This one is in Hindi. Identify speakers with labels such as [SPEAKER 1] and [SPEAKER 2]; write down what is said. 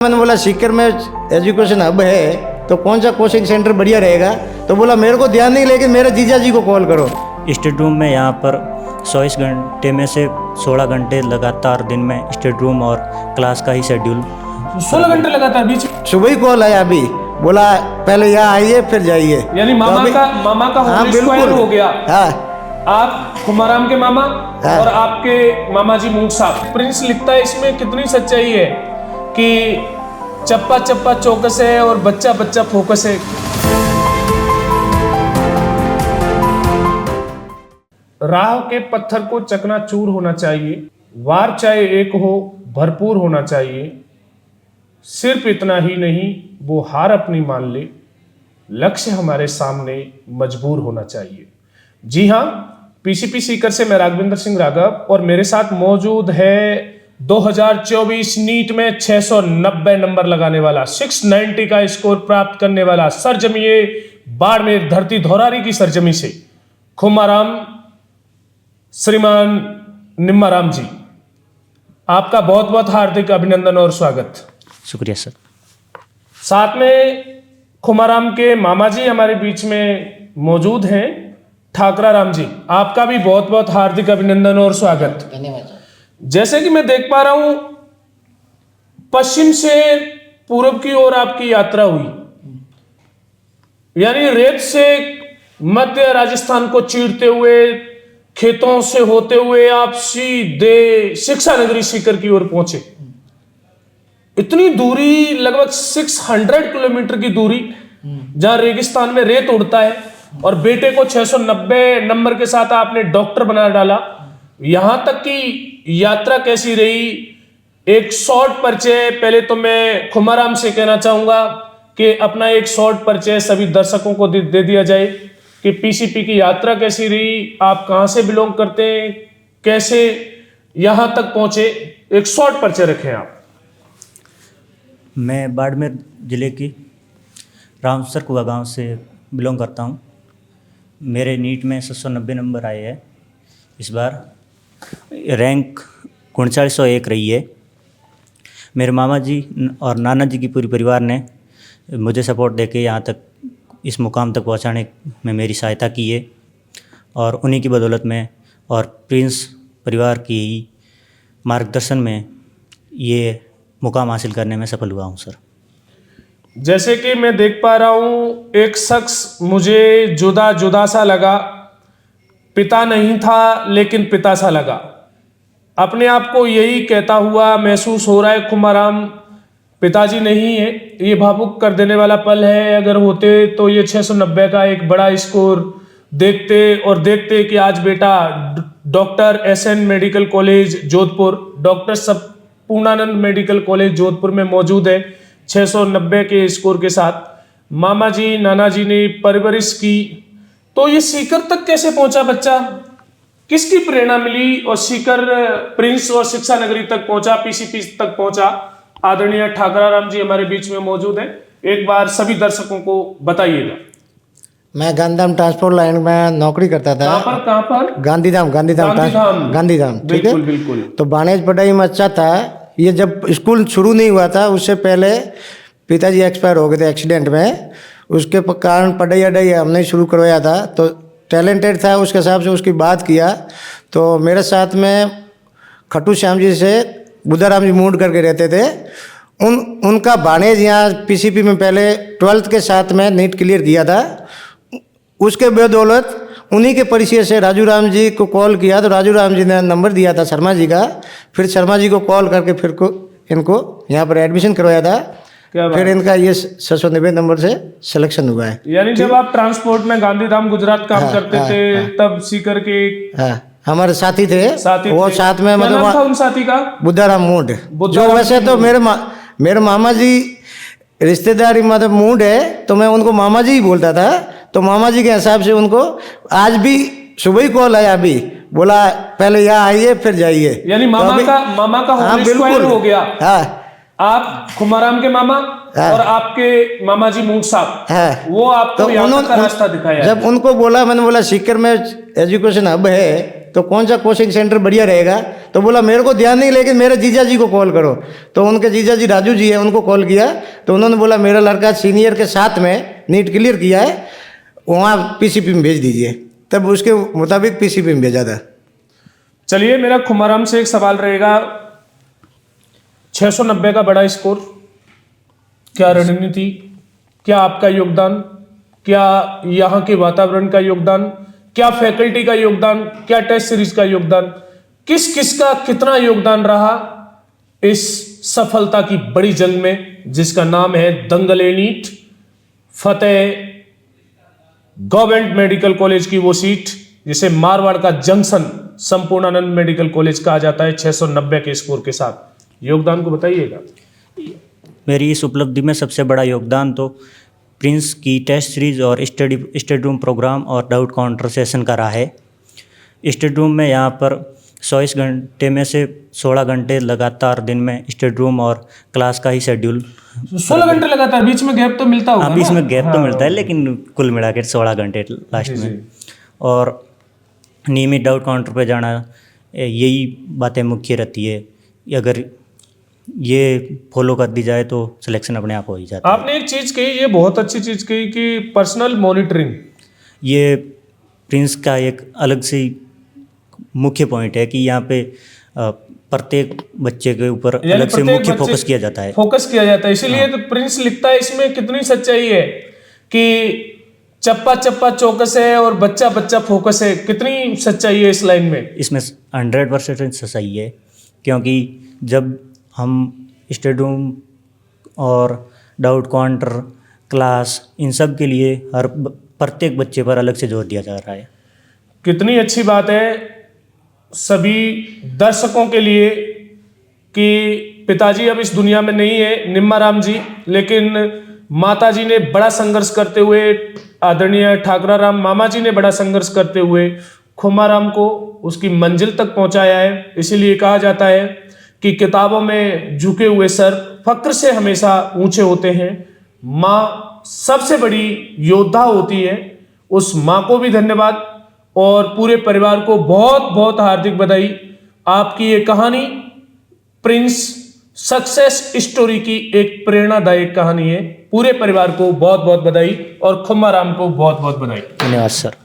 [SPEAKER 1] मैंने बोला सीकर में एजुकेशन हब है तो कौन सा कोचिंग सेंटर बढ़िया रहेगा, तो बोला मेरे को ध्यान नहीं, लेकिन मेरे जीजा जी को कॉल करो।
[SPEAKER 2] स्टडी रूम में यहाँ पर 24 घंटे में से 16 घंटे लगातार दिन में स्टडी रूम और क्लास का ही शेड्यूल
[SPEAKER 3] 16 घंटे लगातार बीच।
[SPEAKER 1] सुबह ही कॉल आया, अभी बोला पहले यहाँ आइए फिर जाइए।
[SPEAKER 3] यानी मामा का
[SPEAKER 1] हाँ
[SPEAKER 3] होल स्क्वायर
[SPEAKER 1] बिल्कुल
[SPEAKER 3] हो गया।
[SPEAKER 1] हाँ
[SPEAKER 3] आप खुमाराम के मामा
[SPEAKER 1] हाँ।
[SPEAKER 3] और आपके मामा जी मूड साहब। प्रिंस लिखता है इसमें कितनी सच्चाई है कि चप्पा चप्पा चौकस है और बच्चा बच्चा फोकस है। राह के पत्थर को चकनाचूर होना चाहिए, वार चाहे एक हो भरपूर होना चाहिए, सिर्फ इतना ही नहीं वो हार अपनी मान ले, लक्ष्य हमारे सामने मजबूर होना चाहिए। जी हाँ, पीसीपी सीकर से मैं राघविंदर सिंह राघव और मेरे साथ मौजूद है 2024 नीट में 690 नंबर लगाने वाला, 690 का स्कोर प्राप्त करने वाला, सरजमीए बाड़मेर धरती धौरारी की सरजमी से खुमाराम श्रीमान निम्माराम जी, आपका बहुत बहुत हार्दिक अभिनंदन और स्वागत।
[SPEAKER 2] शुक्रिया सर।
[SPEAKER 3] साथ में खुमाराम के मामा जी हमारे बीच में मौजूद हैं, ठाकरा राम जी, आपका भी बहुत बहुत हार्दिक अभिनंदन और स्वागत।
[SPEAKER 1] धन्यवाद।
[SPEAKER 3] जैसे कि मैं देख पा रहा हूं पश्चिम से पूरब की ओर आपकी यात्रा हुई, यानी रेत से मध्य राजस्थान को चीरते हुए खेतों से होते हुए आप सीधे शिक्षा नगरी सीकर की ओर पहुंचे। इतनी दूरी, लगभग 600 किलोमीटर की दूरी, जहां रेगिस्तान में रेत उड़ता है, और बेटे को 690 नंबर के साथ आपने डॉक्टर बना डाला। यहां तक की यात्रा कैसी रही? एक शॉर्ट परिचय पहले तो मैं खुमाराम से कहना चाहूंगा कि अपना एक शॉर्ट परिचय सभी दर्शकों को दे दिया जाए कि पीसीपी की यात्रा कैसी रही, आप कहां से बिलोंग करते हैं, कैसे यहां तक पहुंचे, एक शॉर्ट परिचय रखें आप।
[SPEAKER 2] मैं बाड़मेर ज़िले की रामसर कुआ गांव से बिलोंग करता हूं। मेरे नीट में 790 नंबर आए हैं। इस बार रैंक 3901 रही है। मेरे मामा जी और नाना जी की पूरी परिवार ने मुझे सपोर्ट देके यहाँ तक इस मुकाम तक पहुँचाने में मेरी सहायता की है, और उन्हीं की बदौलत में और प्रिंस परिवार की मार्गदर्शन में ये मुकाम हासिल करने में सफल हुआ हूँ सर।
[SPEAKER 3] जैसे कि मैं देख पा रहा हूं एक शख्स मुझे जुदा जुदा सा लगा, पिता नहीं था लेकिन पिता सा लगा। अपने आप को यही कहता हुआ महसूस हो रहा है खुमाराम पिताजी नहीं है। ये भावुक कर देने वाला पल है। अगर होते तो ये 690 का एक बड़ा स्कोर देखते, और देखते कि आज बेटा doctor SN medical college Jodhpur, doctor Sampurnanand medical college Jodhpur में मौजूद है 690 के स्कोर के साथ। मामा जी नाना जी ने परवरिश की, तो ये सीकर तक कैसे पहुंचा बच्चा? किसकी प्रेरणा मिली और सीकर प्रिंस और शिक्षा नगरी तक पहुंचा, पीसीपी तक पहुंचा? आदरणीय ठाकरा राम जी हमारे बीच में मौजूद हैं, एक बार सभी दर्शकों को बताइएगा।
[SPEAKER 1] मैं गांधीधाम ट्रांसपोर्ट लाइन में नौकरी करता था।
[SPEAKER 3] कहाँ पर?
[SPEAKER 1] गांधीधाम ठीक है।
[SPEAKER 3] बिल्कुल।
[SPEAKER 1] तो बानेज पढ़ाई में अच्छा था। ये जब स्कूल शुरू नहीं हुआ था उससे पहले पिताजी एक्सपायर हो गए थे एक्सीडेंट में, उसके कारण पढ़ाई अढ़ाई हमने शुरू करवाया था। तो टैलेंटेड था, उसके हिसाब से उसकी बात किया। तो मेरे साथ में खट्टू श्याम जी से बुद्धाराम जी मूड करके रहते थे। उनका बानेज यहाँ पीसीपी में पहले 12th के साथ में नीट क्लियर किया था। उसके बदौलत उन्हीं के परिचय से राजू राम जी को कॉल किया, तो राजू राम जी ने नंबर दिया था शर्मा जी का। फिर शर्मा जी को कॉल करके फिर इनको यहाँ पर एडमिशन करवाया था। फिर इनका ये 690 नंबर से सिलेक्शन हुआ है।
[SPEAKER 3] यानी जब आप ट्रांसपोर्ट में गांधीधाम गुजरात काम करते थे तब सीकर के
[SPEAKER 1] हमारे साथी थे। वो साथ में
[SPEAKER 3] मतलब नाम था उन साथी का?
[SPEAKER 1] बुद्धाराम मूड, जो वैसे तो मेरे मामा जी रिश्तेदारी मतलब मूड है, तो मैं उनको मामा जी ही बोलता था। तो मामा जी के हिसाब से उनको आज भी सुबह ही कॉल आया, अभी बोला पहले यहाँ आइए फिर जाइए।
[SPEAKER 3] यानी मामा का होल स्क्वायर हो गया।
[SPEAKER 1] हाँ,
[SPEAKER 3] आप खुमाराम के मामा और आपके मामा जी मूड साहब, वो आपको
[SPEAKER 1] तो
[SPEAKER 3] यहाँ तक का रास्ता दिखाया।
[SPEAKER 1] जब उनको बोला, मैंने बोला सीकर में एजुकेशन हब है तो कौन सा कोचिंग सेंटर बढ़िया रहेगा। तो बोला मेरे को ध्यान नहीं, लेकिन मेरे जीजा जी को कॉल करो। तो उनके जीजा जी राजू जी है, उनको कॉल किया तो उन्होंने बोला मेरा लड़का सीनियर के साथ में नीट क्लियर किया है, वहाँ पीसीपी में भेज दीजिए। तब उसके मुताबिक पीसीपी में भेजा था।
[SPEAKER 3] चलिए, मेरा खुमाराम से एक सवाल रहेगा, 690 का बड़ा स्कोर, क्या रणनीति, क्या आपका योगदान, क्या यहाँ के वातावरण का योगदान, क्या फैकल्टी का योगदान, क्या टेस्ट सीरीज का योगदान, किस किस का कितना योगदान रहा इस सफलता की बड़ी जंग में जिसका नाम है दंगल नीट, फतेह गवर्नमेंट मेडिकल कॉलेज की वो सीट जिसे मारवाड़ का जंक्शन संपूर्णानंद मेडिकल कॉलेज कहा जाता है, 690 के स्कोर के साथ। योगदान को बताइएगा।
[SPEAKER 2] मेरी इस उपलब्धि में सबसे बड़ा योगदान तो प्रिंस की टेस्ट सीरीज और स्टडी रूम प्रोग्राम और डाउट काउंटर सेशन का रहा है। स्टडी रूम में यहाँ पर 24 घंटे में से 16 घंटे लगातार दिन में स्टडी रूम और क्लास का ही शेड्यूल।
[SPEAKER 3] 16 घंटे लगातार, बीच में गैप तो मिलता होगा।
[SPEAKER 2] हाँ, बीच में गैप तो मिलता है, लेकिन कुल मिला के 16 घंटे लास्ट में। और नियमित डाउट काउंटर पे जाना, यही बातें मुख्य रहती है। अगर ये फॉलो कर दी जाए तो सिलेक्शन अपने आप हो ही जाता है।
[SPEAKER 3] आपने एक चीज कही, ये बहुत अच्छी चीज कही कि पर्सनल मॉनिटरिंग,
[SPEAKER 2] ये प्रिंस का एक अलग से मुख्य पॉइंट है कि यहाँ पे प्रत्येक बच्चे के ऊपर अलग से मुख्य फोकस किया जाता है।
[SPEAKER 3] इसीलिए तो प्रिंस लिखता है इसमें कितनी सच्चाई है कि चप्पा चप्पा चौकस है और बच्चा बच्चा फोकस है। कितनी सच्चाई है इस लाइन में?
[SPEAKER 2] इसमें 100% सच्चाई है, क्योंकि जब हम स्टडी रूम और डाउट काउंटर क्लास इन सब के लिए हर प्रत्येक बच्चे पर अलग से जोर दिया जा रहा है।
[SPEAKER 3] कितनी अच्छी बात है सभी दर्शकों के लिए कि पिताजी अब इस दुनिया में नहीं है, निम्माराम जी, लेकिन माता जी ने बड़ा संघर्ष करते हुए, आदरणीय ठाकरा राम मामा जी ने बड़ा संघर्ष करते हुए खुमाराम को उसकी मंजिल तक पहुंचाया है। इसीलिए कहा जाता है कि किताबों में झुके हुए सर फक्र से हमेशा ऊंचे होते हैं। माँ सबसे बड़ी योद्धा होती है। उस माँ को भी धन्यवाद और पूरे परिवार को बहुत बहुत हार्दिक बधाई। आपकी ये कहानी प्रिंस सक्सेस स्टोरी की एक प्रेरणादायक कहानी है। पूरे परिवार को बहुत बहुत बधाई और खुमाराम को बहुत बहुत बधाई।
[SPEAKER 2] धन्यवाद सर।